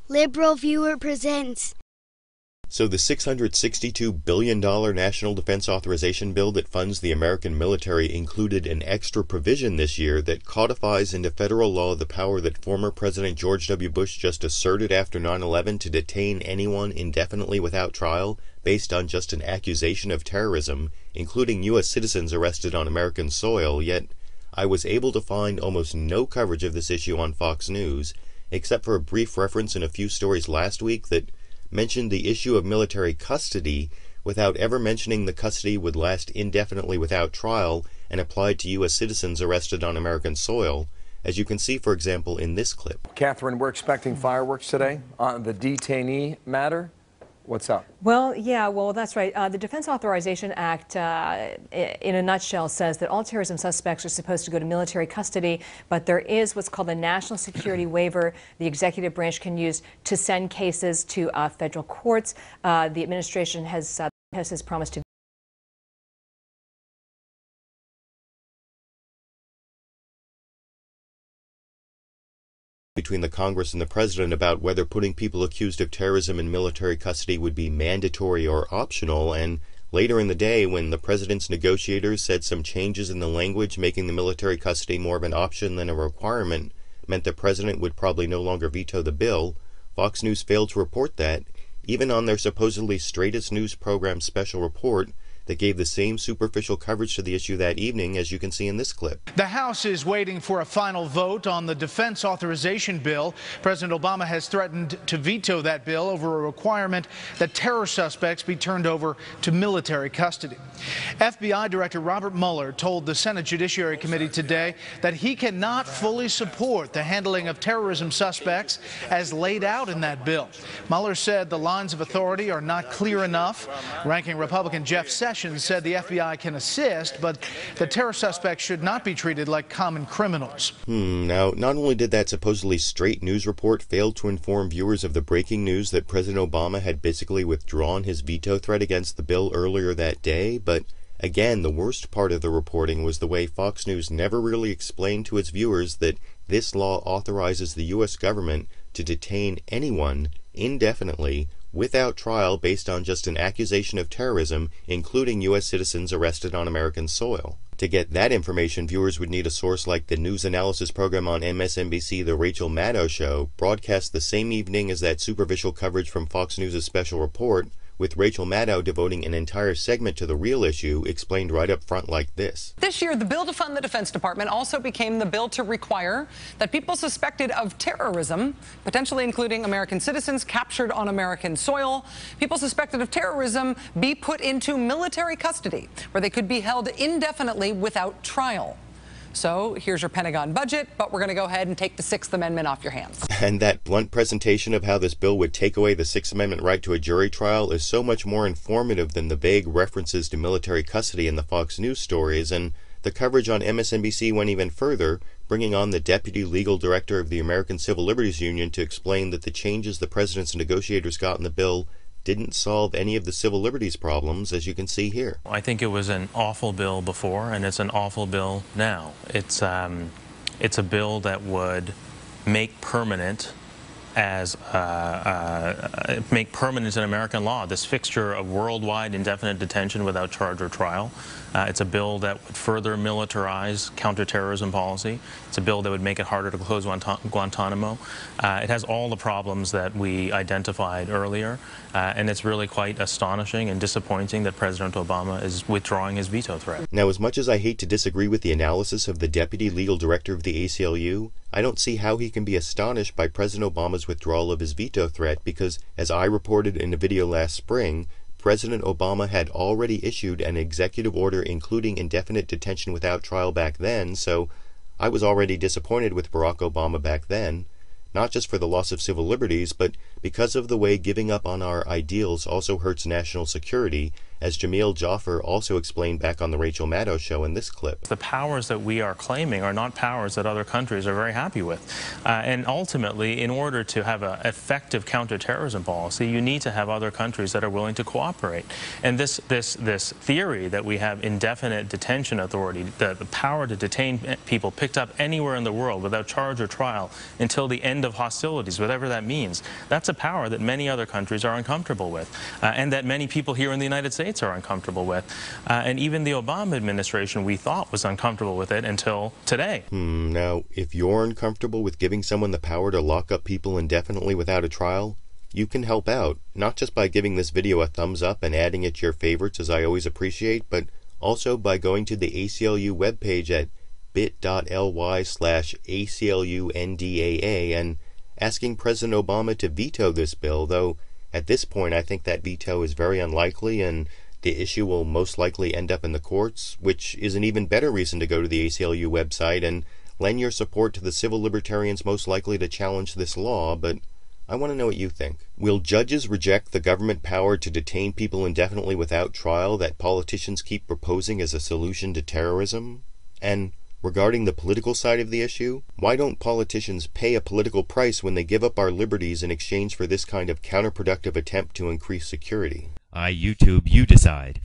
Liberal Viewer presents. So the $662 billion National Defense Authorization Bill that funds the American military included an extra provision this year that codifies into federal law the power that former President George W. Bush just asserted after 9/11 to detain anyone indefinitely without trial based on just an accusation of terrorism, including U.S. citizens arrested on American soil. Yet I was able to find almost no coverage of this issue on Fox News, except for a brief reference in a few stories last week that mentioned the issue of military custody without ever mentioning the custody would last indefinitely without trial and applied to U.S. citizens arrested on American soil, as you can see, for example, in this clip. Catherine, we're expecting fireworks today on the detainee matter. What's up? Well, that's right. The Defense Authorization Act, in a nutshell, says that all terrorism suspects are supposed to go to military custody, but there is what's called a national security waiver the executive branch can use to send cases to federal courts. The administration has promised to between the Congress and the President about whether putting people accused of terrorism in military custody would be mandatory or optional, and later in the day, when the President's negotiators said some changes in the language making the military custody more of an option than a requirement meant the President would probably no longer veto the bill, Fox News failed to report that, even on their supposedly straightest news program special report that gave the same superficial coverage to the issue that evening, as you can see in this clip. The House is waiting for a final vote on the defense authorization bill. President Obama has threatened to veto that bill over a requirement that terror suspects be turned over to military custody. FBI Director Robert Mueller told the Senate Judiciary Committee today that he cannot fully support the handling of terrorism suspects as laid out in that bill. Mueller said the lines of authority are not clear enough. Ranking Republican Jeff Sessions said the FBI can assist, but the terror suspects should not be treated like common criminals. Now, not only did that supposedly straight news report fail to inform viewers of the breaking news that President Obama had basically withdrawn his veto threat against the bill earlier that day, but again, the worst part of the reporting was the way Fox News never really explained to its viewers that this law authorizes the U.S. government to detain anyone indefinitely without trial based on just an accusation of terrorism, including U.S. citizens arrested on American soil. To get that information, viewers would need a source like the news analysis program on MSNBC, The Rachel Maddow Show, broadcast the same evening as that superficial coverage from Fox News' special report, with Rachel Maddow devoting an entire segment to the real issue, explained right up front like this. This year, the bill to fund the Defense Department also became the bill to require that people suspected of terrorism, potentially including American citizens captured on American soil, people suspected of terrorism be put into military custody, where they could be held indefinitely without trial. So here's your Pentagon budget, but we're going to go ahead and take the Sixth Amendment off your hands. And that blunt presentation of how this bill would take away the Sixth Amendment right to a jury trial is so much more informative than the vague references to military custody in the Fox News stories, and the coverage on MSNBC went even further, bringing on the Deputy Legal Director of the American Civil Liberties Union to explain that the changes the President's negotiators got in the bill didn't solve any of the civil liberties problems, as you can see here. I think it was an awful bill before, and it's an awful bill now. It's a bill that would make permanent in American law this fixture of worldwide indefinite detention without charge or trial. It's a bill that would further militarize counterterrorism policy. It's a bill that would make it harder to close Guantanamo. It has all the problems that we identified earlier, and it's really quite astonishing and disappointing that President Obama is withdrawing his veto threat. Now, as much as I hate to disagree with the analysis of the Deputy Legal Director of the ACLU, I don't see how he can be astonished by President Obama's withdrawal of his veto threat because, as I reported in a video last spring, President Obama had already issued an executive order including indefinite detention without trial back then, so I was already disappointed with Barack Obama back then, not just for the loss of civil liberties, but because of the way giving up on our ideals also hurts national security, as Jamil Jaffer also explained back on the Rachel Maddow show in this clip. The powers that we are claiming are not powers that other countries are very happy with. And ultimately, in order to have an effective counterterrorism policy, you need to have other countries that are willing to cooperate. And this theory that we have indefinite detention authority, the power to detain people picked up anywhere in the world without charge or trial until the end of hostilities, whatever that means, that's a power that many other countries are uncomfortable with, and that many people here in the United States are uncomfortable with. And even the Obama administration, we thought, was uncomfortable with it until today. Now, if you're uncomfortable with giving someone the power to lock up people indefinitely without a trial, you can help out, not just by giving this video a thumbs up and adding it to your favorites, as I always appreciate, but also by going to the ACLU webpage at bit.ly/ACLUNDAA and asking President Obama to veto this bill, though at this point I think that veto is very unlikely and the issue will most likely end up in the courts, which is an even better reason to go to the ACLU website and lend your support to the civil libertarians most likely to challenge this law. But I want to know what you think. Will judges reject the government power to detain people indefinitely without trial that politicians keep proposing as a solution to terrorism? And regarding the political side of the issue, why don't politicians pay a political price when they give up our liberties in exchange for this kind of counterproductive attempt to increase security? YouTube, you decide.